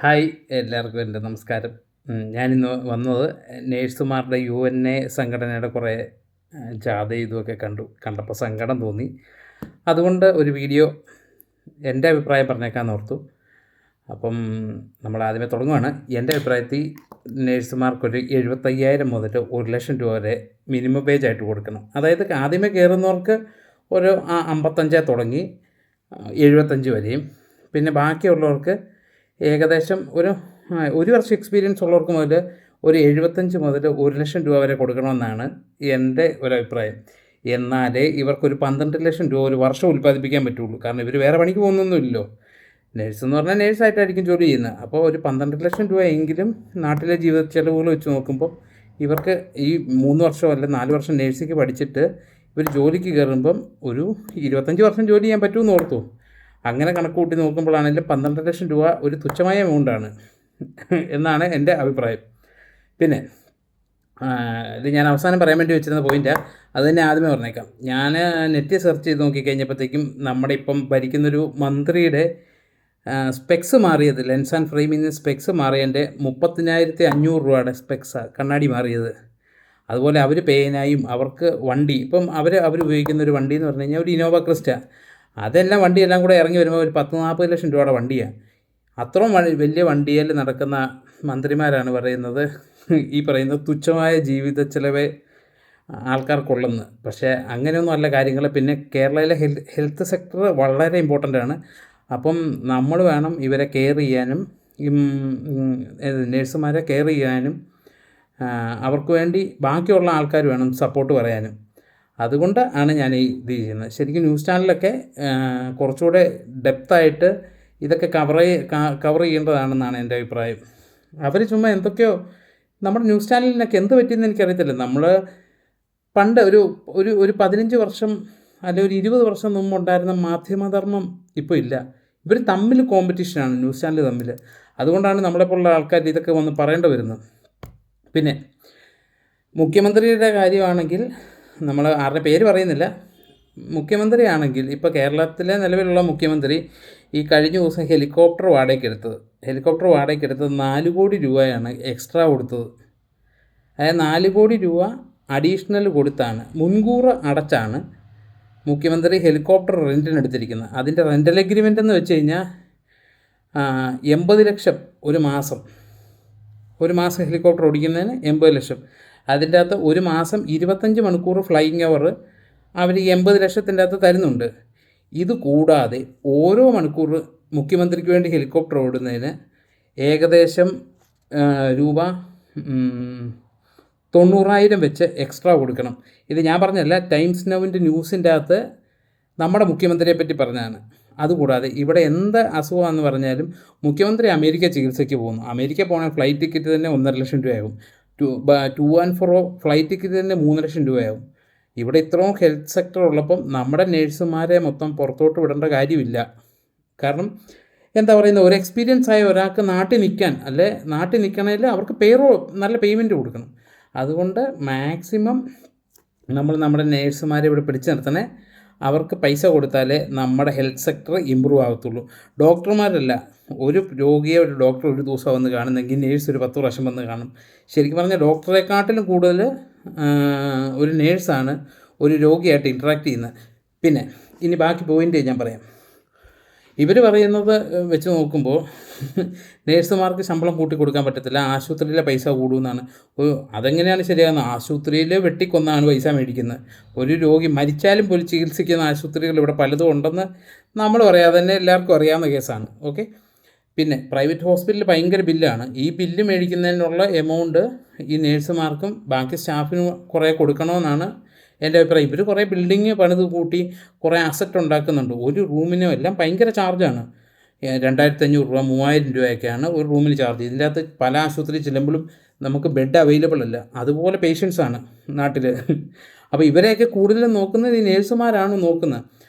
Hi, എല്ലാവർക്കും എൻ്റെ നമസ്കാരം. ഞാനിന്ന് വന്നത് നേഴ്സുമാരുടെ UNA സംഘടനയുടെ കുറേ ജാഥയും ഇതുമൊക്കെ കണ്ടപ്പോൾ സങ്കടം തോന്നി. അതുകൊണ്ട് ഒരു വീഡിയോ എൻ്റെ അഭിപ്രായം പറഞ്ഞേക്കാമെന്ന് ഓർത്തു. അപ്പം നമ്മൾ ആദ്യമേ തുടങ്ങുകയാണ്. എൻ്റെ അഭിപ്രായത്തിൽ നേഴ്സുമാർക്കൊരു 75,000 മുതൽ 1,00,000 രൂപ വരെ മിനിമം വേജ് ആയിട്ട് കൊടുക്കണം. അതായത് ആദ്യമേ കയറുന്നവർക്ക് ഒരു 55 തുടങ്ങി 75 വരെയും, പിന്നെ ബാക്കിയുള്ളവർക്ക് ഏകദേശം ഒരു വർഷം എക്സ്പീരിയൻസ് ഉള്ളവർക്ക് മുതൽ ഒരു 75 മുതൽ 1,00,000 രൂപ വരെ കൊടുക്കണമെന്നാണ് എൻ്റെ ഒരഭിപ്രായം. എന്നാലേ ഇവർക്കൊരു 12,00,000 രൂപ ഒരു വർഷം ഉൽപ്പാദിപ്പിക്കാൻ പറ്റുള്ളൂ. കാരണം ഇവർ വേറെ പണിക്ക് പോകുന്നൊന്നുമില്ലല്ലോ. നേഴ്സെന്ന് പറഞ്ഞാൽ നേഴ്സായിട്ടായിരിക്കും ജോലി ചെയ്യുന്നത്. അപ്പോൾ ഒരു 12,00,000 രൂപ എങ്കിലും നാട്ടിലെ ജീവിത ചെലവുകൾ വെച്ച് നോക്കുമ്പോൾ ഇവർക്ക് ഈ 3 വർഷം അല്ല 4 വർഷം നേഴ്സിംഗ് പഠിച്ചിട്ട് ഇവർ ജോലിക്ക് കയറുമ്പം ഒരു 25 വർഷം ജോലി ചെയ്യാൻ പറ്റുമെന്ന് ഓർത്തു. അങ്ങനെ കണക്ക് കൂട്ടി നോക്കുമ്പോഴാണെങ്കിലും 12,00,000 രൂപ ഒരു തുച്ഛമായ എമൗണ്ടാണ് എന്നാണ് എൻ്റെ അഭിപ്രായം. പിന്നെ ഇത് ഞാൻ അവസാനം പറയാൻ വേണ്ടി വെച്ചിരുന്ന പോയിൻ്റാണ്, അത് തന്നെ ആദ്യമേ പറഞ്ഞേക്കാം. ഞാൻ നെറ്റിൽ സെർച്ച് ചെയ്ത് നോക്കിക്കഴിഞ്ഞപ്പോഴത്തേക്കും നമ്മുടെ ഇപ്പം ഭരിക്കുന്നൊരു മന്ത്രിയുടെ സ്പെക്സ് മാറിയത്, ലെൻസ് ആൻഡ് ഫ്രെയിമിൽ നിന്ന് സ്പെക്സ് മാറിയതിൻ്റെ 30,500 രൂപയുടെ സ്പെക്സാണ് കണ്ണാടി മാറിയത്. അതുപോലെ അവർ പേനായും അവർക്ക് വണ്ടി, ഇപ്പം അവർ ഉപയോഗിക്കുന്നൊരു വണ്ടി എന്ന് പറഞ്ഞു കഴിഞ്ഞാൽ ഒരു ഇന്നോവ ക്രിസ്റ്റ, അതെല്ലാം വണ്ടിയെല്ലാം കൂടെ ഇറങ്ങി വരുമ്പോൾ ഒരു 10-40 ലക്ഷം രൂപയുടെ വണ്ടിയാണ്. അത്രയും വലിയ വണ്ടിയിൽ നടക്കുന്ന മന്ത്രിമാരാണ് പറയുന്നത് ഈ പറയുന്ന തുച്ഛമായ ജീവിത ചിലവേ ആൾക്കാർക്കുള്ളെന്ന്. പക്ഷേ അങ്ങനെയൊന്നും അല്ല കാര്യങ്ങൾ. പിന്നെ കേരളയിലെ ഹെൽത്ത് സെക്ടർ വളരെ ഇമ്പോർട്ടൻ്റ് ആണ്. അപ്പം നമ്മൾ വേണം ഇവരെ കെയർ ചെയ്യാനും, നേഴ്സുമാരെ കെയർ ചെയ്യാനും, അവർക്ക് വേണ്ടി ബാക്കിയുള്ള ആൾക്കാർ വേണം സപ്പോർട്ട് പറയാനും. അതുകൊണ്ട് ആണ് ഞാൻ ഈ ഇത് ചെയ്യുന്നത്. ശരിക്കും ന്യൂസ് ചാനലൊക്കെ കുറച്ചുകൂടെ ഡെപ്തായിട്ട് ഇതൊക്കെ കവർ ചെയ്യേണ്ടതാണെന്നാണ് എൻ്റെ അഭിപ്രായം. അവർ ചുമ്മാ എന്തൊക്കെയോ, നമ്മുടെ ന്യൂസ് ചാനലിനൊക്കെ എന്ത് പറ്റിയെന്ന് എനിക്കറിയത്തില്ല. നമ്മൾ പണ്ട് ഒരു 15 വർഷം അല്ലെങ്കിൽ ഒരു 20 വർഷം മുമ്പ് ഉണ്ടായിരുന്ന മാധ്യമധർമ്മം ഇപ്പോൾ ഇല്ല. ഇവർ തമ്മിൽ കോമ്പറ്റീഷനാണ്, ന്യൂസ് ചാനൽ തമ്മിൽ. അതുകൊണ്ടാണ് നമ്മളെപ്പോലുള്ള ആൾക്കാർ ഇതൊക്കെ വന്ന് പറയേണ്ടി വരുന്നത്. പിന്നെ മുഖ്യമന്ത്രിയുടെ കാര്യമാണെങ്കിൽ, നമ്മൾ ആരുടെ പേര് പറയുന്നില്ല, മുഖ്യമന്ത്രിയാണെങ്കിൽ ഇപ്പോൾ കേരളത്തിലെ നിലവിലുള്ള മുഖ്യമന്ത്രി ഈ കഴിഞ്ഞ ദിവസം ഹെലികോപ്റ്റർ വാടകയ്ക്കെടുത്തത് 4 കോടി രൂപയാണ് എക്സ്ട്രാ കൊടുത്തത്. അതായത് 4 കോടി രൂപ അഡീഷണൽ കൊടുത്താണ്, മുൻകൂർ അടച്ചാണ് മുഖ്യമന്ത്രി ഹെലികോപ്റ്റർ റെൻറ്റിനെടുത്തിരിക്കുന്നത്. അതിൻ്റെ റെൻ്റൽ എഗ്രിമെൻ്റ് എന്ന് വെച്ച് കഴിഞ്ഞാൽ 80 ലക്ഷം ഒരു മാസം ഹെലികോപ്റ്റർ ഓടിക്കുന്നതിന് 80 ലക്ഷം. അതിൻ്റെ അകത്ത് ഒരു മാസം 25 മണിക്കൂർ ഫ്ലൈയിങ് അവർ 80 ലക്ഷത്തിൻ്റെ അകത്ത് തരുന്നുണ്ട്. ഇത് കൂടാതെ ഓരോ മണിക്കൂർ മുഖ്യമന്ത്രിക്ക് വേണ്ടി ഹെലികോപ്റ്റർ ഓടുന്നതിന് ഏകദേശം രൂപ 90,000 വെച്ച് എക്സ്ട്രാ കൊടുക്കണം. ഇത് ഞാൻ പറഞ്ഞല്ല, ടൈംസ് നൗവിൻ്റെ ന്യൂസിൻ്റെ അകത്ത് നമ്മുടെ മുഖ്യമന്ത്രിയെ പറ്റി പറഞ്ഞതാണ്. അതുകൂടാതെ ഇവിടെ എന്ത് അസുഖമാണെന്ന് പറഞ്ഞാലും മുഖ്യമന്ത്രി അമേരിക്ക ചികിത്സയ്ക്ക് പോകുന്നു. അമേരിക്ക പോകണമെങ്കിൽ ഫ്ലൈറ്റ് ടിക്കറ്റ് തന്നെ 1.5 ലക്ഷം രൂപയാകും. Two and fro flight ticket തന്നെ 3 ലക്ഷം രൂപയാകും. ഇവിടെ ഇത്രയും ഹെൽത്ത് സെക്ടർ ഉള്ളപ്പം നമ്മുടെ നേഴ്സുമാരെ മൊത്തം പുറത്തോട്ട് വിടേണ്ട കാര്യമില്ല. കാരണം എന്താ പറയുന്നത്, ഒരു എക്സ്പീരിയൻസ് ആയ ഒരാൾക്ക് നാട്ടിൽ നിൽക്കണമെങ്കിൽ അവർക്ക് നല്ല പേയ്മെൻറ്റ് കൊടുക്കണം. അതുകൊണ്ട് മാക്സിമം നമ്മുടെ നേഴ്സുമാരെ ഇവിടെ പിടിച്ചു നിർത്തണേ. അവർക്ക് പൈസ കൊടുത്താലേ നമ്മുടെ ഹെൽത്ത് സെക്ടർ ഇമ്പ്രൂവ് ആകത്തുള്ളൂ. ഡോക്ടർമാരല്ല, ഒരു രോഗിയെ ഒരു ഡോക്ടർ ഒരു ദിവസം വന്ന് കാണുന്നെങ്കിൽ നേഴ്സ് ഒരു 10 പ്രാവശ്യം വന്ന് കാണും. ശരിക്കും പറഞ്ഞാൽ ഡോക്ടറെക്കാട്ടിലും കൂടുതൽ ഒരു നേഴ്സാണ് ഒരു രോഗിയായിട്ട് ഇൻട്രാക്ട് ചെയ്യുന്നത്. പിന്നെ ഇനി ബാക്കി പോയിൻ്റ് ഞാൻ പറയാം. ഇവർ പറയുന്നത് വെച്ച് നോക്കുമ്പോൾ നേഴ്സുമാർക്ക് ശമ്പളം കൂട്ടി കൊടുക്കാൻ പറ്റത്തില്ല, ആശുപത്രിയിലെ പൈസ കൂടുമെന്നാണ്. അതെങ്ങനെയാണ് ശരിയാകുന്നത്? ആശുപത്രിയിൽ വെട്ടിക്കൊന്നാണ് പൈസ മേടിക്കുന്നത്. ഒരു രോഗി മരിച്ചാലും പോലും ചികിത്സിക്കുന്ന ആശുപത്രികൾ ഇവിടെ പലതും ഉണ്ടെന്ന് നമ്മൾ പറയാതെ തന്നെ എല്ലാവർക്കും അറിയാവുന്ന കേസാണ്. ഓക്കെ. പിന്നെ പ്രൈവറ്റ് ഹോസ്പിറ്റലിൽ ഭയങ്കര ബില്ലാണ്. ഈ ബില്ല് മേടിക്കുന്നതിനുള്ള എമൗണ്ട് ഈ നേഴ്സുമാർക്കും ബാക്കി സ്റ്റാഫിനും കുറേ കൊടുക്കണമെന്നാണ് എൻ്റെ അഭിപ്രായം. ഇവർ കുറേ ബിൽഡിങ് പണിത് കൂട്ടി കുറേ അസറ്റ് ഉണ്ടാക്കുന്നുണ്ട്. ഒരു റൂമിനും എല്ലാം ഭയങ്കര ചാർജാണ്. 2,500 രൂപ 3,000 രൂപയൊക്കെയാണ് ഒരു റൂമിൽ ചാർജ്. ഇതിൻ്റെ അകത്ത് പല ആശുപത്രി ചെല്ലുമ്പോഴും നമുക്ക് ബെഡ് അവൈലബിൾ അല്ല. അതുപോലെ പേഷ്യൻസാണ് നാട്ടിൽ. അപ്പോൾ ഇവരെയൊക്കെ കൂടുതലും നോക്കുന്നത് ഈ നേഴ്സുമാരാണ് നോക്കുന്നത്.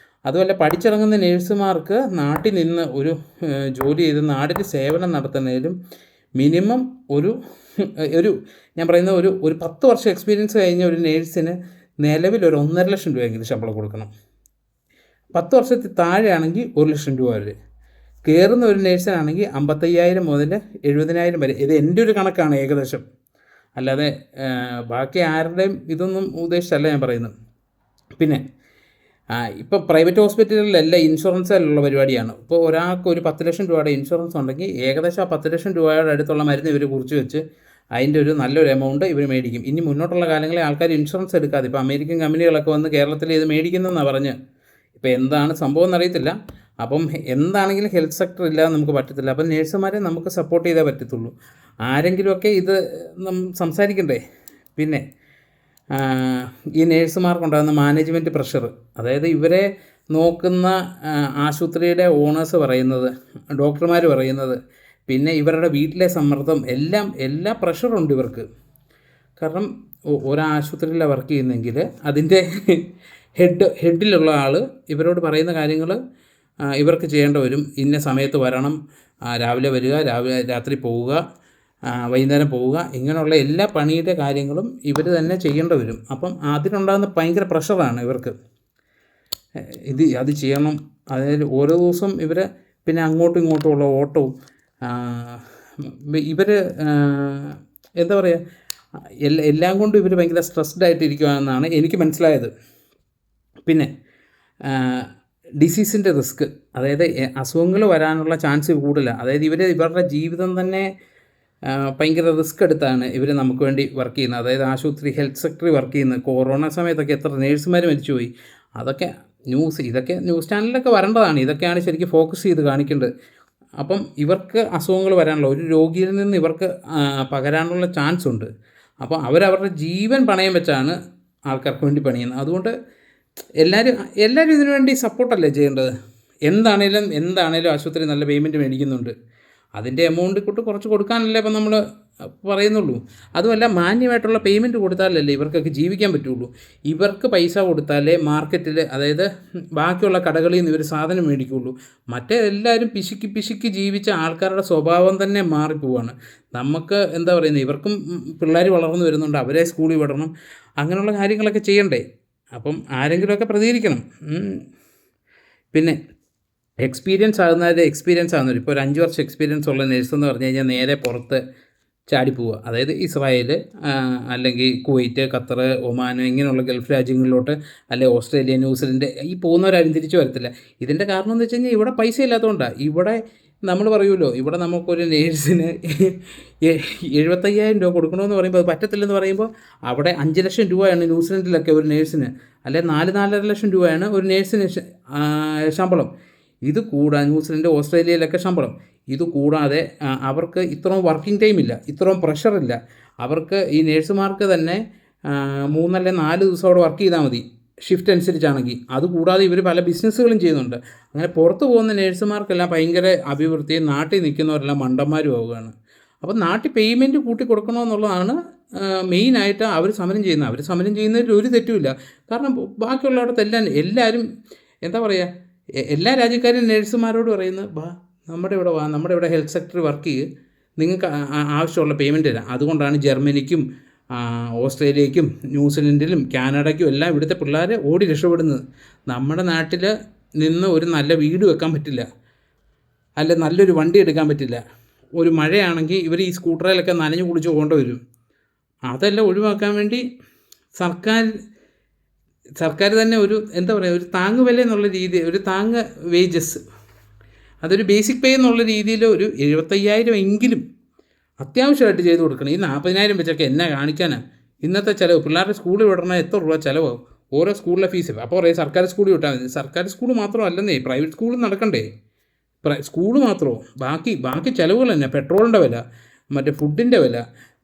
അതുപോലെ പഠിച്ചിറങ്ങുന്ന നേഴ്സുമാർക്ക് നാട്ടിൽ നിന്ന് ഒരു ജോലി ചെയ്ത് നാടിൽ സേവനം നടത്തുന്നതിലും മിനിമം ഒരു ഞാൻ പറയുന്ന ഒരു 10 വർഷം എക്സ്പീരിയൻസ് കഴിഞ്ഞ ഒരു നേഴ്സിന് നിലവിൽ ഒരു 1.5 ലക്ഷം രൂപയെങ്കിലും ശമ്പളം കൊടുക്കണം. 10 വർഷത്തിൽ താഴെയാണെങ്കിൽ 1 ലക്ഷം രൂപ വരെ. കയറുന്ന ഒരു നേഴ്സിനാണെങ്കിൽ 55,000 മുതൽ 70,000 വരെ. ഇത് എൻ്റെ ഒരു കണക്കാണ് ഏകദേശം, അല്ലാതെ ബാക്കി ആരുടെയും ഇതൊന്നും ഉദ്ദേശിച്ചല്ല ഞാൻ പറയുന്നത്. പിന്നെ ഇപ്പോൾ പ്രൈവറ്റ് ഹോസ്പിറ്റലുകളിലെല്ലാം ഇൻഷുറൻസിലുള്ള പരിപാടിയാണ്. ഇപ്പോൾ ഒരാൾക്ക് ഒരു 10 ലക്ഷം രൂപയുടെ ഇൻഷുറൻസ് ഉണ്ടെങ്കിൽ ഏകദേശം ആ 10 ലക്ഷം രൂപയുടെ അടുത്തുള്ള മരുന്ന് ഇവർ കുറിച്ച് വെച്ച് അതിൻ്റെ ഒരു നല്ലൊരു എമൗണ്ട് ഇവർ മേടിക്കും. ഇനി മുന്നോട്ടുള്ള കാലങ്ങളിൽ ആൾക്കാർ ഇൻഷുറൻസ് എടുക്കാതെ, ഇപ്പോൾ അമേരിക്കൻ കമ്പനികളൊക്കെ വന്ന് കേരളത്തിൽ ഇത് മേടിക്കുന്നതെന്നാണ് പറഞ്ഞ്. ഇപ്പോൾ എന്താണ് സംഭവം എന്നറിയത്തില്ല. അപ്പം എന്താണെങ്കിലും ഹെൽത്ത് സെക്ടർ ഇല്ലാതെ നമുക്ക് പറ്റത്തില്ല. അപ്പം നേഴ്സുമാരെ നമുക്ക് സപ്പോർട്ട് ചെയ്തേ പറ്റത്തുള്ളൂ. ആരെങ്കിലുമൊക്കെ ഇത് സംസാരിക്കണ്ടേ. പിന്നെ ഈ നേഴ്സുമാർക്കുണ്ടാകുന്ന മാനേജ്മെൻറ്റ് പ്രഷർ, അതായത് ഇവരെ നോക്കുന്ന ആശുപത്രിയുടെ ഓണേഴ്സ് പറയുന്നത്, ഡോക്ടർമാർ പറയുന്നത്, പിന്നെ ഇവരുടെ വീട്ടിലെ സമ്മർദ്ദം, എല്ലാ പ്രഷറുണ്ട് ഇവർക്ക്. കാരണം ഒരാശുപത്രിയിലാണ് വർക്ക് ചെയ്യുന്നതെങ്കിൽ അതിൻ്റെ ഹെഡിലുള്ള ആൾ ഇവരോട് പറയുന്ന കാര്യങ്ങൾ ഇവർക്ക് ചെയ്യേണ്ടി വരും. ഇന്ന സമയത്ത് വരണം, രാവിലെ വരിക, രാത്രി പോവുക, വൈകുന്നേരം പോവുക, ഇങ്ങനെയുള്ള എല്ലാ പണിയുടെ കാര്യങ്ങളും ഇവർ തന്നെ ചെയ്യേണ്ടി വരും. അപ്പം അതിനുണ്ടാകുന്ന ഭയങ്കര പ്രഷറാണ് ഇവർക്ക്. അത് ചെയ്യണം. അതായത് ഓരോ ദിവസം ഇവർ പിന്നെ അങ്ങോട്ടും ഇങ്ങോട്ടുമുള്ള ഓട്ടവും, ഇവർ എന്താ പറയുക, എല്ലാം കൊണ്ടും ഇവർ ഭയങ്കര സ്ട്രെസ്ഡ് ആയിട്ടിരിക്കുകയെന്നാണ് എനിക്ക് മനസ്സിലായത്. പിന്നെ ഡിസീസിൻ്റെ റിസ്ക്, അതായത് അസുഖങ്ങൾ വരാനുള്ള ചാൻസ് കൂടുതലാണ്. അതായത് ഇവരുടെ ജീവിതം തന്നെ ഭയങ്കര റിസ്ക് എടുത്താണ് ഇവർ നമുക്ക് വേണ്ടി വർക്ക് ചെയ്യുന്നത്. അതായത് ആശുപത്രി ഹെൽത്ത് സെക്ടറിൽ വർക്ക് ചെയ്യുന്നത്. കൊറോണ സമയത്തൊക്കെ എത്ര നേഴ്സുമാർ മരിച്ചുപോയി. ഇതൊക്കെ ന്യൂസ് ചാനലിലൊക്കെ വരേണ്ടതാണ്. ഇതൊക്കെയാണ് ശരിക്കും ഫോക്കസ് ചെയ്ത് കാണിക്കേണ്ടത്. അപ്പം ഇവർക്ക് അസുഖങ്ങൾ വരാനുള്ള, ഒരു രോഗിയിൽ നിന്ന് ഇവർക്ക് പകരാനുള്ള ചാൻസ് ഉണ്ട്. അപ്പോൾ അവരവരുടെ ജീവൻ പണയം വെച്ചാണ് ആൾക്കാർക്ക് വേണ്ടി പണിയുന്നത്. അതുകൊണ്ട് എല്ലാവരും ഇതിനു വേണ്ടി സപ്പോർട്ടല്ലേ ചെയ്യേണ്ടത്. എന്താണേലും ആശുപത്രി നല്ല പേയ്മെൻറ്റ് മേടിക്കുന്നുണ്ട്. അതിൻ്റെ എമൗണ്ട് കുറച്ച് കൊടുക്കാനല്ലേ ഇപ്പം നമ്മൾ പറയുന്നുള്ളൂ. അതുമല്ല, മാന്യമായിട്ടുള്ള പേയ്മെൻറ്റ് കൊടുത്താലല്ലേ ഇവർക്കൊക്കെ ജീവിക്കാൻ പറ്റുള്ളൂ. ഇവർക്ക് പൈസ കൊടുത്താലേ മാർക്കറ്റിൽ, അതായത് ബാക്കിയുള്ള കടകളിൽ നിന്ന് ഇവർ സാധനം മേടിക്കുകയുള്ളൂ. എല്ലാവരും പിശുക്കി ജീവിച്ച ആൾക്കാരുടെ സ്വഭാവം തന്നെ മാറിപ്പോവാണ്. നമുക്ക് എന്താ പറയുന്നത്, ഇവർക്കും പിള്ളേർ വളർന്നു വരുന്നുണ്ട്, അവരെ സ്കൂളിൽ വിടണം, അങ്ങനെയുള്ള കാര്യങ്ങളൊക്കെ ചെയ്യണ്ടേ. അപ്പം ആരെങ്കിലുമൊക്കെ പ്രതികരിക്കണം. പിന്നെ എക്സ്പീരിയൻസ് ആകുന്നവർ, ഇപ്പോൾ ഒരു 5 വർഷം എക്സ്പീരിയൻസ് ഉള്ള നേഴ്സ് എന്ന് പറഞ്ഞു കഴിഞ്ഞാൽ നേരെ പുറത്ത് ചാടിപ്പോവുക. അതായത് ഇസ്രായേൽ, അല്ലെങ്കിൽ കുവൈറ്റ്, ഖത്തർ, ഒമാൻ, ഇങ്ങനെയുള്ള ഗൾഫ് രാജ്യങ്ങളിലോട്ട്, അല്ലെങ്കിൽ ഓസ്ട്രേലിയ, ന്യൂസിലൻഡ്, ഈ പോകുന്നവരാരും തിരിച്ചു വരത്തില്ല. ഇതിൻ്റെ കാരണം എന്ന് വെച്ച് കഴിഞ്ഞാൽ ഇവിടെ പൈസ ഇല്ലാത്തതുകൊണ്ടാണ്. ഇവിടെ നമ്മൾ പറയുമല്ലോ, ഇവിടെ നമുക്കൊരു നേഴ്സിന് 75,000 രൂപ കൊടുക്കണമെന്ന് പറയുമ്പോൾ അത് പറ്റത്തില്ലെന്ന് പറയുമ്പോൾ, അവിടെ 5 ലക്ഷം രൂപയാണ് ന്യൂസിലൻഡിലൊക്കെ ഒരു നേഴ്സിന്, അല്ലെങ്കിൽ 4-4.5 ലക്ഷം രൂപയാണ് ഒരു നേഴ്സിന് ശമ്പളം. ഇത് കൂടാതെ ന്യൂസിലൻഡ്, ഓസ്ട്രേലിയയിലൊക്കെ ശമ്പളം. ഇത് കൂടാതെ അവർക്ക് ഇത്രയും വർക്കിംഗ് ടൈമില്ല, ഇത്രയും പ്രഷറില്ല. അവർക്ക് ഈ നേഴ്സുമാർക്ക് തന്നെ 3 അല്ലെങ്കിൽ 4 ദിവസം അവിടെ വർക്ക് ചെയ്താൽ മതി, ഷിഫ്റ്റ് അനുസരിച്ചാണെങ്കിൽ. അതുകൂടാതെ ഇവർ പല ബിസിനസ്സുകളും ചെയ്യുന്നുണ്ട്. അങ്ങനെ പുറത്ത് പോകുന്ന നേഴ്സുമാർക്കെല്ലാം ഭയങ്കര അഭിവൃദ്ധിയും നാട്ടിൽ നിൽക്കുന്നവരെല്ലാം മണ്ടന്മാരും ആവുകയാണ്. അപ്പം നാട്ടിൽ പേയ്മെൻറ്റ് കൂട്ടി കൊടുക്കണമെന്നുള്ളതാണ് മെയിനായിട്ട് അവർ സമരം ചെയ്യുന്നത്. അവർ സമരം ചെയ്യുന്നതിൽ ഒരു തെറ്റുമില്ല. കാരണം ബാക്കിയുള്ളയിടത്തെല്ലാം എല്ലാവരും എന്താ പറയുക, എല്ലാ രാജ്യക്കാരും നേഴ്സുമാരോട് പറയുന്നത്, നമ്മുടെ ഇവിടെ ഹെൽത്ത് സെക്ടറിൽ വർക്ക് ചെയ്ത് നിങ്ങൾക്ക് ആവശ്യമുള്ള പേയ്മെൻറ്റ് തരാം. അതുകൊണ്ടാണ് ജർമ്മനിക്കും ഓസ്ട്രേലിയയ്ക്കും ന്യൂസിലൻഡിലും കാനഡയ്ക്കും എല്ലാം ഇവിടുത്തെ പിള്ളേർ ഓടി രക്ഷപ്പെടുന്നത്. നമ്മുടെ നാട്ടിൽ നിന്ന് ഒരു നല്ല വീട് വെക്കാൻ പറ്റില്ല, അല്ല നല്ലൊരു വണ്ടി എടുക്കാൻ പറ്റില്ല. ഒരു മഴയാണെങ്കിൽ ഇവർ ഈ സ്കൂട്ടറിലൊക്കെ നനഞ്ഞു കുളിച്ച് പോകേണ്ടി വരും. അതെല്ലാം ഒഴിവാക്കാൻ വേണ്ടി സർക്കാർ തന്നെ ഒരു എന്താ പറയുക, ഒരു താങ്ങ് വില എന്നുള്ള രീതി, ഒരു താങ്ങ് വേജസ്, അതൊരു ബേസിക് പേ എന്നുള്ള രീതിയിൽ ഒരു 75,000 എങ്കിലും അത്യാവശ്യമായിട്ട് ചെയ്ത് കൊടുക്കണം. ഈ 40,000 വെച്ചൊക്കെ എന്നാ കാണിക്കാനാണ് ഇന്നത്തെ ചിലവ്? പിള്ളേരുടെ സ്കൂളിൽ വിടണ എത്ര രൂപ ചിലവാകും ഓരോ സ്കൂളിലെ ഫീസ്? അപ്പോൾ പറയും സർക്കാർ സ്കൂളിൽ വിട്ടാൽ മതി. സർക്കാർ സ്കൂൾ മാത്രമല്ലെന്നേ, പ്രൈവറ്റ് സ്കൂളും നടക്കണ്ടേ? സ്കൂൾ മാത്രമോ? ബാക്കി ചിലവുകൾ തന്നെ, പെട്രോളിൻ്റെ വില, മറ്റേ ഫുഡിൻ്റെ വില,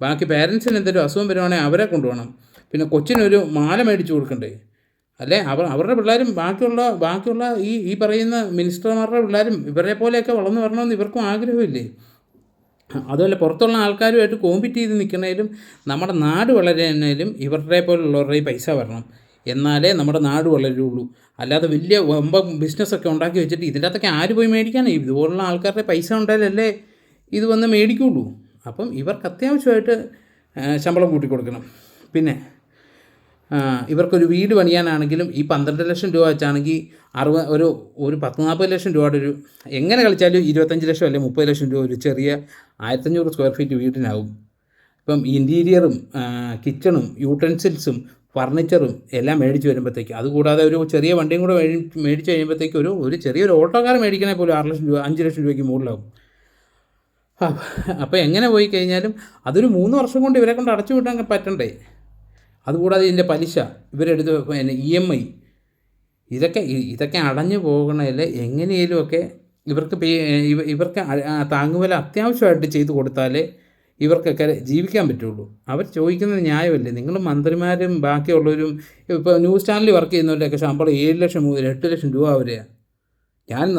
ബാക്കി പേരൻസിന് എന്തെങ്കിലും അസുഖം വരുവാണെങ്കിൽ അവരെ കൊണ്ടുപോകണം. പിന്നെ കൊച്ചിനൊരു മാല മേടിച്ച് കൊടുക്കണ്ടേ? അല്ലേ അവരുടെ പിള്ളേരും ബാക്കിയുള്ള ഈ പറയുന്ന മിനിസ്റ്റർമാരുടെ പിള്ളേരും ഇവരെ പോലെയൊക്കെ വളർന്നു വരണമെന്ന് ഇവർക്കും ആഗ്രഹമില്ലേ? അതുപോലെ പുറത്തുള്ള ആൾക്കാരുമായിട്ട് കോമ്പീറ്റ് ചെയ്ത് നിൽക്കുന്നതിലും നമ്മുടെ നാട് വളരുന്നതിലും ഇവരുടെ പോലുള്ളവരുടെ പൈസ വരണം. എന്നാലേ നമ്മുടെ നാട് വളരുള്ളൂ. അല്ലാതെ വലിയ ബിസിനസ്സൊക്കെ ഉണ്ടാക്കി വെച്ചിട്ട് ഇതിൻ്റെ അകത്തൊക്കെ ആര് പോയി മേടിക്കാനാണ്? ഇതുപോലുള്ള ആൾക്കാരുടെ പൈസ ഉണ്ടായാലല്ലേ ഇത് വന്ന് മേടിക്കുള്ളൂ. അപ്പം ഇവർക്ക് അത്യാവശ്യമായിട്ട് ശമ്പളം കൂട്ടി കൊടുക്കണം. പിന്നെ ഇവർക്കൊരു വീട് പണിയാനാണെങ്കിലും ഈ 12 ലക്ഷം രൂപ വെച്ചാണെങ്കിൽ ഒരു 10-40 ലക്ഷം രൂപയുടെ എങ്ങനെ കളിച്ചാലും 25 ലക്ഷം അല്ലെങ്കിൽ 30 ലക്ഷം രൂപ ഒരു ചെറിയ 1500 സ്ക്വയർ ഫീറ്റ് വീടിനാവും. ഇപ്പം ഇൻറ്റീരിയറും കിച്ചണും യൂട്ടൻസിൽസും ഫർണിച്ചറും എല്ലാം മേടിച്ച് വരുമ്പോഴത്തേക്ക്, അതുകൂടാതെ ഒരു ചെറിയ വണ്ടിയും കൂടെ മേടിച്ച് കഴിയുമ്പോഴത്തേക്ക് ഒരു ചെറിയൊരു ഓട്ടോക്കാർ മേടിക്കണേ പോലും 6 ലക്ഷം രൂപ 5 ലക്ഷം രൂപയ്ക്ക് മുകളിലാവും. അപ്പോൾ എങ്ങനെ പോയി കഴിഞ്ഞാലും അതൊരു 3 വർഷം കൊണ്ട് ഇവരെ കൊണ്ട് അടച്ചു വിട്ടാൻ പറ്റണ്ടേ. അതുകൂടാതെ ഇതിൻ്റെ പലിശ ഇവരെടുത്ത് EMI ഇതൊക്കെ അടഞ്ഞു പോകണതിൽ എങ്ങനെയെങ്കിലുമൊക്കെ ഇവർക്ക് താങ്ങുവില അത്യാവശ്യമായിട്ട് ചെയ്ത് കൊടുത്താലേ ഇവർക്കൊക്കെ ജീവിക്കാൻ പറ്റുള്ളൂ. അവർ ചോദിക്കുന്നത് ന്യായമല്ലേ? നിങ്ങൾ മന്ത്രിമാരും ബാക്കിയുള്ളവരും ഇപ്പോൾ ന്യൂസ് ചാനലിൽ വർക്ക് ചെയ്യുന്നവരുടെയൊക്കെ ശമ്പളം 7 ലക്ഷം മുതൽ 8 ലക്ഷം രൂപ വരെയാണ്.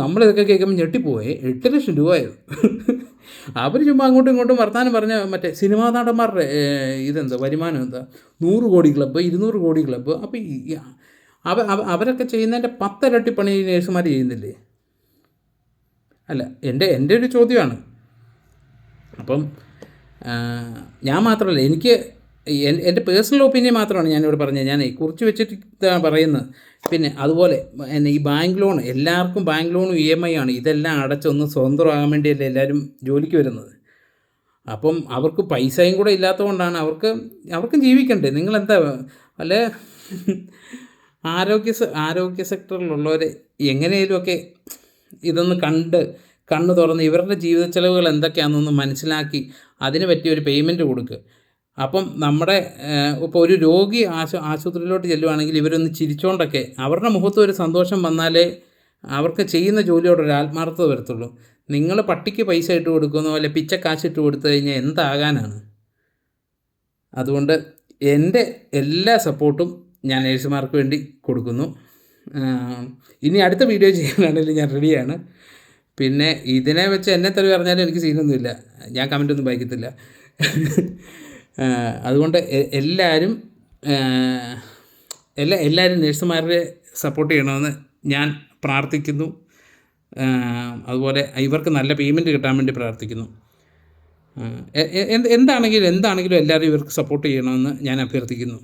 നമ്മളിതൊക്കെ കേൾക്കുമ്പോൾ ഞെട്ടിപ്പോയേ, 8 ലക്ഷം രൂപയോ? അവർ ചുമ്മാ അങ്ങോട്ടും ഇങ്ങോട്ടും വർത്താനം പറഞ്ഞ മറ്റേ സിനിമാ നടന്മാരുടെ വരുമാനം 100 കോടി ക്ലബ്ബ്, 200 കോടി ക്ലബ്ബ്. അപ്പോൾ അവരൊക്കെ ചെയ്യുന്നതിൻ്റെ 10 ഇരട്ടി പണി നേഴ്സുമാർ ചെയ്യുന്നില്ലേ? അല്ല, എൻ്റെ ഒരു ചോദ്യമാണ്. അപ്പം ഞാൻ മാത്രമല്ല, എൻ്റെ പേഴ്സണൽ ഒപ്പീനിയൻ മാത്രമാണ് ഞാനിവിടെ പറഞ്ഞത്. ഞാൻ കുറിച്ച് വെച്ചിട്ടാണ് പറയുന്നത്. പിന്നെ അതുപോലെ ഈ ബാങ്ക് ലോൺ, എല്ലാവർക്കും ബാങ്ക് ലോണും EMI ആണ്. ഇതെല്ലാം അടച്ചൊന്ന് സ്വതന്ത്രമാകാൻ വേണ്ടിയല്ലേ എല്ലാവരും ജോലിക്ക് വരുന്നത്. അപ്പം അവർക്ക് പൈസയും കൂടെ ഇല്ലാത്തതുകൊണ്ടാണ് അവർക്കും ജീവിക്കണ്ടേ. നിങ്ങളെന്താ അല്ല ആരോഗ്യ സെക്ടറിലുള്ളവരെ എങ്ങനെയെങ്കിലുമൊക്കെ ഇതൊന്ന് കണ്ണ് തുറന്ന് ഇവരുടെ ജീവിത ചെലവുകൾ എന്തൊക്കെയാണെന്നൊന്ന് മനസ്സിലാക്കി അതിന് പറ്റിയൊരു പേയ്മെൻറ്റ് കൊടുക്കുക. അപ്പം നമ്മുടെ ഇപ്പോൾ ഒരു രോഗി ആശുപത്രിയിലോട്ട് ചെല്ലുവാണെങ്കിൽ ഇവരൊന്ന് ചിരിച്ചുകൊണ്ടൊക്കെ അവരുടെ മുഖത്ത് ഒരു സന്തോഷം വന്നാലേ അവർക്ക് ചെയ്യുന്ന ജോലിയോടൊരു ആത്മാർത്ഥത വരത്തുള്ളൂ. നിങ്ങൾ പട്ടിക്ക് പൈസ ഇട്ട് കൊടുക്കുന്ന പോലെ പിച്ചക്കാശ് ഇട്ട് കൊടുത്തു കഴിഞ്ഞാൽ എന്താകാനാണ്? അതുകൊണ്ട് എൻ്റെ എല്ലാ സപ്പോർട്ടും ഞാൻ നേഴ്സുമാർക്ക് വേണ്ടി കൊടുക്കുന്നു. ഇനി അടുത്ത വീഡിയോ ചെയ്യാനാണെങ്കിലും ഞാൻ റെഡിയാണ്. പിന്നെ ഇതിനെ വെച്ച് എന്നെ തെറി പറഞ്ഞാലും എനിക്ക് സീനൊന്നുമില്ല, ഞാൻ കമൻറ്റൊന്നും വായിക്കത്തില്ല. അതുകൊണ്ട് എല്ലാവരും നേഴ്സുമാരെ സപ്പോർട്ട് ചെയ്യണമെന്ന് ഞാൻ പ്രാർത്ഥിക്കുന്നു. അതുപോലെ ഇവർക്ക് നല്ല പേയ്മെൻറ്റ് കിട്ടാൻ വേണ്ടി പ്രാർത്ഥിക്കുന്നു. എന്താണെങ്കിലും എല്ലാവരും ഇവർക്ക് സപ്പോർട്ട് ചെയ്യണമെന്ന് ഞാൻ അഭ്യർത്ഥിക്കുന്നു.